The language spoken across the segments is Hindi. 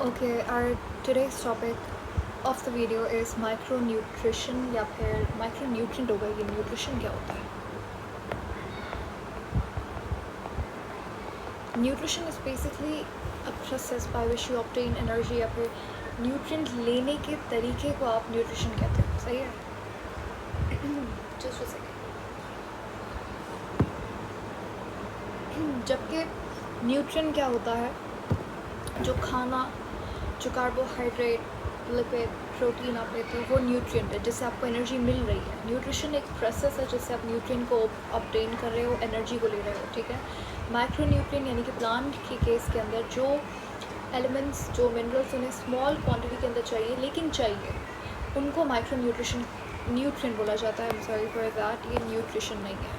Okay, our today's topic of the video is micronutrition या फिर micronutrient होगा। ये न्यूट्रिशन क्या होता है? Nutrition is basically a process by which you obtain energy या फिर न्यूट्रिएंट लेने के तरीके को आप न्यूट्रिशन कहते हो। सही है? Just a second. जबकि न्यूट्रिएंट क्या होता है? जो खाना, जो कार्बोहाइड्रेट, लिपिड, प्रोटीन आप लेते हो वो न्यूट्रिएंट है जिससे आपको एनर्जी मिल रही है। न्यूट्रिशन एक प्रोसेस है जिससे आप न्यूट्रिएंट को ऑब्टेन कर रहे हो, एनर्जी को ले रहे हो। ठीक है? माइक्रो न्यूट्रिएंट यानी कि प्लांट के केस के अंदर जो एलिमेंट्स, जो मिनरल्स उन्हें स्मॉल क्वांटिटी के अंदर चाहिए लेकिन चाहिए, उनको माइक्रो न्यूट्रिएंट बोला जाता है। I am sorry for that, ये न्यूट्रिशन नहीं है।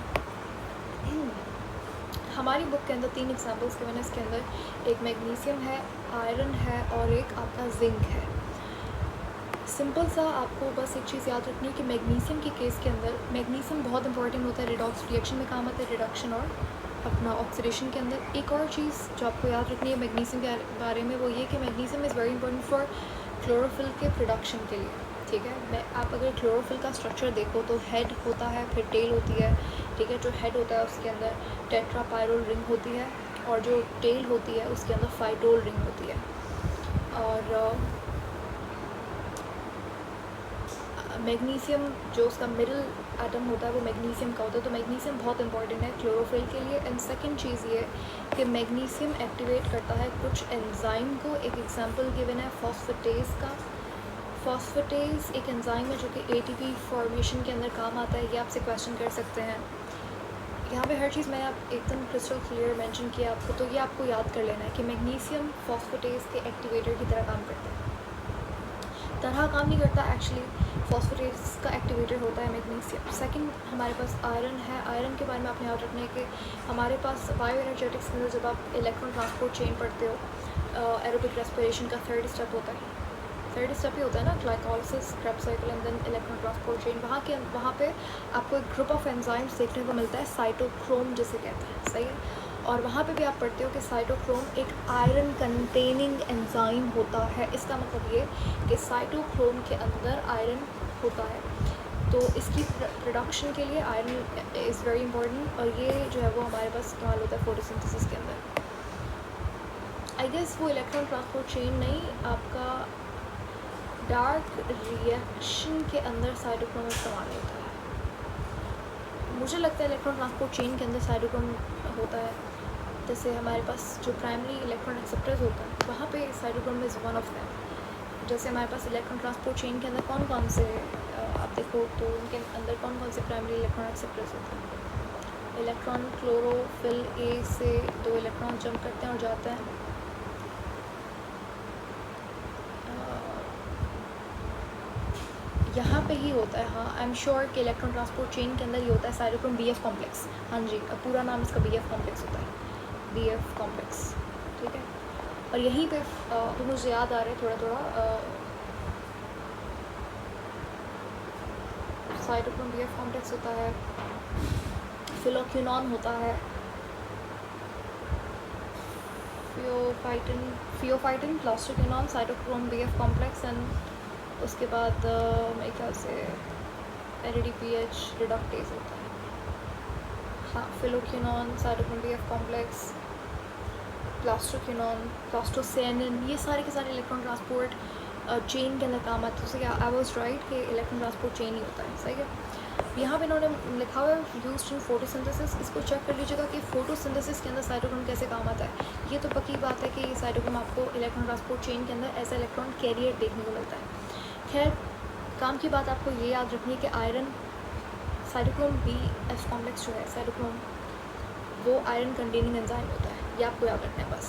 हमारी बुक के अंदर 3 एग्जांपल्स के मैंने इसके अंदर एक मैग्नीशियम है, आयरन है और एक आपका जिंक है। सिंपल सा आपको बस एक चीज़ याद रखनी है कि मैग्नीशियम के केस के अंदर मैग्नीशियम बहुत इंपॉर्टेंट होता है, रिडॉक्स रिएक्शन में काम आता है, रिडक्शन और अपना ऑक्सीडेशन के अंदर। एक और चीज़ जो आपको याद रखनी है मैग्नीशियम के बारे में वो ये कि magnesium is very important for chlorophyll के प्रोडक्शन के लिए। ठीक है? आप अगर क्लोरोफिल का स्ट्रक्चर देखो तो हेड होता है, फिर टेल होती है। ठीक है? जो हेड होता है उसके अंदर टेट्रापायरोल रिंग होती है और जो टेल होती है उसके अंदर फाइटोल रिंग होती है। और मैग्नीशियम जो उसका मिडिल एटम होता है वो मैग्नीशियम का होता है, तो मैग्नीशियम बहुत इंपॉर्टेंट है क्लोरोफिल के लिए। एंड सेकंड चीज़ ये कि मैग्नीशियम एक्टिवेट करता है कुछ एंजाइम को। एक एग्जांपल गिवन है फॉस्फेटेज का। फॉस्फेटेज एक एंजाइम है जो कि एटीपी फॉर्मेशन के अंदर काम आता है। ये आपसे क्वेश्चन कर सकते हैं। यहाँ पे हर चीज़ मैंने आप एकदम क्रिस्टल क्लियर मेंशन किया आपको, तो ये आपको याद कर लेना है कि मैग्नीशियम फॉस्फेटेज के एक्टिवेटर की तरह काम करता है। तरह काम नहीं करता एक्चुअली, फॉस्फेटेज का एक्टिवेटर होता है मैग्नीशियम। सेकंड हमारे पास आयरन है। आयरन के बारे में आपने याद रखना है कि हमारे पास बायो एनर्जेटिक्स के अंदर जब आप इलेक्ट्रॉन ट्रांसपोर्ट चेन पढ़ते हो, एरोबिक रेस्पिरेशन का थर्ड स्टेप होता है। थर्ड स्टेप ही होता है ना, glycolysis, Krebs cycle and then electron transport chain. वहाँ पे आपको एक ग्रुप ऑफ एंजाइम्स देखने को मिलता है, साइटोक्रोम जिसे कहते हैं। सही है? और वहाँ पे भी आप पढ़ते हो कि साइटोक्रोम एक आयरन कंटेनिंग एंजाइम होता है। इसका मतलब ये कि साइटोक्रोम के अंदर आयरन होता है, तो इसकी प्रोडक्शन के लिए आयरन इज़ वेरी इंपॉर्टेंट। और ये जो है वो हमारे पास इस्तेमाल होता है फोटोसिंथेसिस के अंदर। आई गेस वो इलेक्ट्रॉन ट्रांसपोर्ट चेन नहीं, आपका डार्क रिएक्शन के अंदर साइटोक्रोम इस्तेमाल होता है। मुझे लगता है इलेक्ट्रॉन ट्रांसपोर्ट चेन के अंदर साइटोक्रोम होता है। जैसे हमारे पास जो प्राइमरी इलेक्ट्रॉन एक्सेप्टर्स होता है वहाँ पे cytochrome is one of them. जैसे हमारे पास इलेक्ट्रॉन ट्रांसपोर्ट चेन के अंदर कौन कौन से आप देखो तो उनके अंदर कौन कौन से प्राइमरी इलेक्ट्रॉन एक्सेप्टर्स होते हैं। इलेक्ट्रॉन क्लोरोफिल ए से 2 इलेक्ट्रॉन जंप करते हैं और जाते हैं। यहाँ पे ही होता है। हाँ, आई एम श्योर कि इलेक्ट्रॉन ट्रांसपोर्ट चेन के अंदर ही होता है साइटोक्रोम बीएफ कॉम्प्लेक्स। हाँ जी, अब पूरा नाम इसका बीएफ कॉम्प्लेक्स होता है, बीएफ कॉम्प्लेक्स। ठीक है? और यहीं पे तो मुझे याद आ रहा है थोड़ा थोड़ा, साइटोक्रोम बीएफ कॉम्प्लेक्स होता है, फिलोक्विनॉन होता है, pheophytin, plastoquinone, cytochrome BF complex. And उसके बाद मेरे ख्याल से NADPH रिडक्टेज होता है। हाँ, फिलोक्विनॉन, साइटोक्रोम बीएफ कॉम्प्लेक्स, प्लास्टोक्विनॉन, प्लास्टोसेनिन, ये सारे के सारे इलेक्ट्रॉन ट्रांसपोर्ट चेन के अंदर काम आते हैं। तो आई वाज राइट कि इलेक्ट्रॉन ट्रांसपोर्ट चेन ही होता है। सही है? यहाँ पे इन्होंने लिखा हुआ है यूज्ड इन फोटोसिंथेसिस। इसको चेक कर लीजिएगा कि फोटोसिंथेसिस के अंदर साइटोक्रोम कैसे काम आता है। ये तो पक्की बात है कि साइटोक्रोम आपको इलेक्ट्रॉन ट्रांसपोर्ट चेन के अंदर एज इलेक्ट्रॉन कैरियर देखने को मिलता है। खैर, काम की बात आपको ये याद रखनी है कि आयरन साइटोक्रोम बीएफ कॉम्प्लेक्स जो है साइटोक्रोम, वो आयरन कंटेनिंग एंजाइम होता है। ये आपको याद रखना है बस।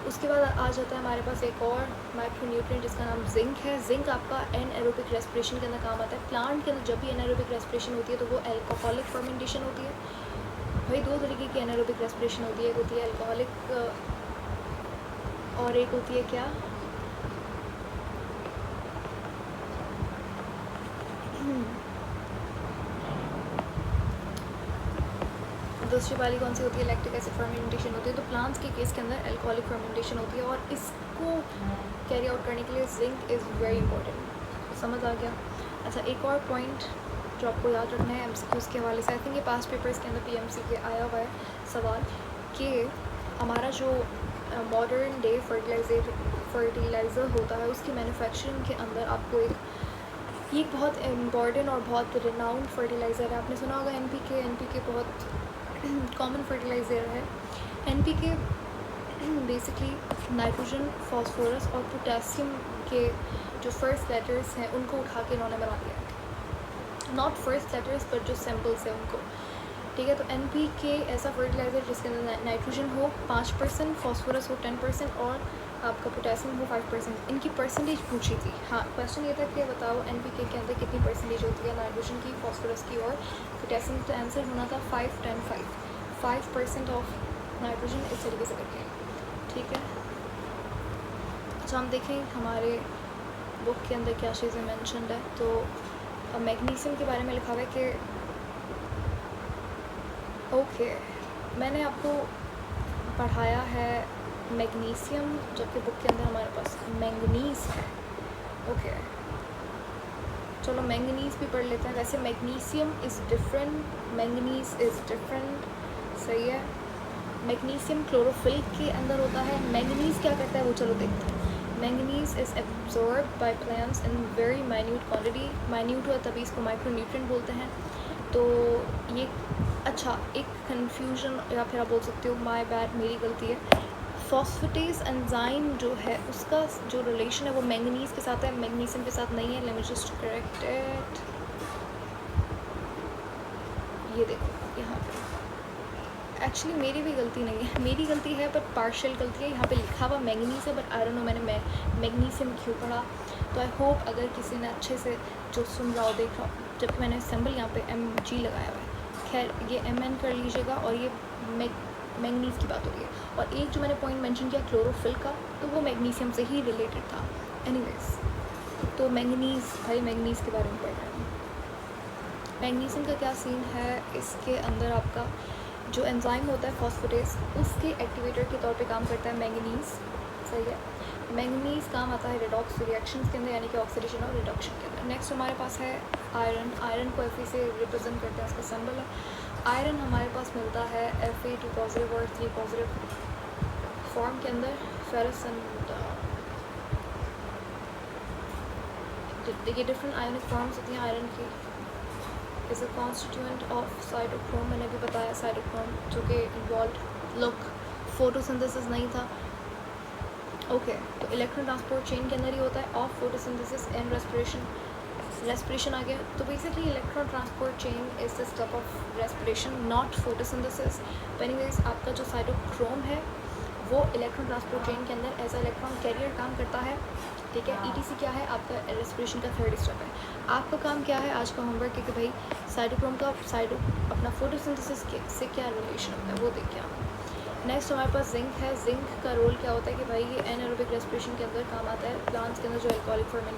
उसके बाद आ जाता है हमारे पास एक और माइक्रोन्यूट्रिएंट जिसका नाम जिंक है। जिंक आपका एनएरोबिक रेस्पिरेशन के अंदर काम आता है। प्लांट के अंदर जब भी एनएरोबिक रेस्पिरेशन होती है तो वो अल्कोहलिक फर्मेंटेशन होती है। भाई 2 तरीके की एनएरोबिक रेस्पिरेशन होती है, एक होती है अल्कोहलिक और एक होती है क्या, दूसरी वाली कौन सी होती है, लैक्टिक एसिड फर्मेंटेशन होती है। तो प्लांट्स के केस के अंदर अल्कोहलिक फर्मेंटेशन होती है और इसको कैरी आउट करने के लिए जिंक इज़ वेरी इंपॉर्टेंट। समझ आ गया। अच्छा, एक और पॉइंट जो आपको याद रखना है एमसीक्यूज़ के हवाले से, आई थिंक ये पास्ट पेपर्स के अंदर पीएमसी के आया हुआ है सवाल कि हमारा जो मॉडर्न डे फर्टिलाइज़र होता है उसकी मैन्युफैक्चरिंग के अंदर आपको ये बहुत इम्पॉर्टेंट और बहुत रिनाउंड फर्टिलाइज़र है। आपने सुना होगा एनपीके बहुत कॉमन फर्टिलाइज़र है। एनपीके बेसिकली नाइट्रोजन, फास्फोरस और पोटेशियम के जो फर्स्ट लेटर्स हैं उनको उठा के इन्होंने बना दिया है। नॉट फर्स्ट लेटर्स बट जो सिंपल्स हैं उनको, ठीक है। तो एनपीके ऐसा फर्टिलाइज़र जिसके अंदर नाइट्रोजन हो 5%, फास्फोरस हो 10% और आपका पोटेशियम हो 5%। इनकी परसेंटेज पूछी थी। हाँ, क्वेश्चन ये था कि बताओ एनपीके के अंदर कितनी परसेंटेज होती है नाइट्रोजन की, फास्फोरस की और पोटेशियम। तो आंसर होना था 5, 10, 5। 5% ऑफ नाइट्रोजन इस तरीके से करके, ठीक है। अच्छा, हम देखें हमारे बुक के अंदर क्या चीज़ें मेंशन्ड है। तो मैग्नीशियम के बारे में लिखा हुआ है कि ओके, मैंने आपको पढ़ाया है मैग्नीशियम, जबकि बुक के अंदर हमारे पास मैंगनीज़ है। ओके, चलो मैंगनीज़ भी पढ़ लेते हैं। वैसे magnesium is different, manganese is different, सही है। मैग्नीशियम क्लोरोफिल के अंदर होता है। मैंगनीज़ क्या करता है वो चलो देखते हैं। Manganese is absorb by plants in very minute quantity. Minute हुआ तभी इसको माइक्रोन्यूट्रिएंट बोलते हैं। तो ये अच्छा, एक कन्फ्यूजन या फिर आप बोल सकते हो माय बैड, मेरी गलती है। फॉस्फेटेज एंजाइम जो है उसका जो रिलेशन है वो मैंगनीज़ के साथ है, मैग्नीशियम के साथ नहीं है। Let me just correct it. ये देखो यहाँ पे एक्चुअली मेरी भी गलती नहीं है, मेरी गलती है बट पार्शियल गलती है। यहाँ पे लिखा हुआ मैंगनीज़ है बट आई डोंट नो मैंने मैग्नीशियम क्यों पढ़ा। तो आई होप अगर किसी ने अच्छे से जो सुन रहा हो, देख रहा हो, जबकि मैंने सिंबल यहाँ पे MG लगाया हुआ है। खैर, ये MN कर लीजिएगा। और ये मैंगनीज़ की बात हो रही है। और एक जो मैंने पॉइंट मेंशन किया क्लोरोफिल का, तो वो मैग्नीशियम से ही रिलेटेड था। एनीवेज, तो मैंगनीज़, भाई मैंगनीज़ के बारे में पढ़ रहे हैं। मैग्नीशियम का क्या सीन है, इसके अंदर आपका जो एंजाइम होता है फॉस्फेटेज, उसके एक्टिवेटर के तौर पे काम करता है मैंगनीज़, सही है। मैंगनीज़ काम आता है रिडॉक्स रिएक्शंस के अंदर, यानी कि ऑक्सीडेशन और रिडक्शन के अंदर। नेक्स्ट हमारे पास है आयरन। आयरन को Fe से रिप्रेजेंट करते हैं, उसका सिंबल है। आयरन हमारे पास मिलता है Fe 2 पॉजिटिव और 3 पॉजिटिव फॉर्म के अंदर। फेरस एंड देखिए डिफरेंट आयनिक फॉर्म्स होती हैं आयरन की। Is a constituent of cytochrome, मैंने भी बताया साइटोक्रोम, जो कि इन्वॉल्व लुक फोटोसिंथेसिस नहीं था। ओके, तो इलेक्ट्रॉन ट्रांसपोर्ट चेन के अंदर ही होता है ऑफ फोटोसिंथेसिस एंड रेस्पिरेशन आ गया। तो basically electron transport chain is the step of respiration, not photosynthesis. Anyways, आपका जो साइटोक्रोम है वो इलेक्ट्रॉन ट्रांसपोर्ट चेन के अंदर एज अ इलेक्ट्रॉन कैरियर काम करता है, ठीक है। ETC क्या है, आपका रेस्पिरेशन का थर्ड स्टेप है। आपका काम क्या है, आज का होमवर्क है कि भाई साइटोक्रोम का अपना फोटोसिंथेसिस से क्या रिलेशन होता है वो देखिए आप। नेक्स्ट हमारे पास जिंक है। जिंक का रोल क्या होता है कि भाई ये एनारोबिक रेस्पिरेशन के अंदर काम आता है। प्लांट्स के अंदर जो अल्कोहलिक फर्मेंटेशन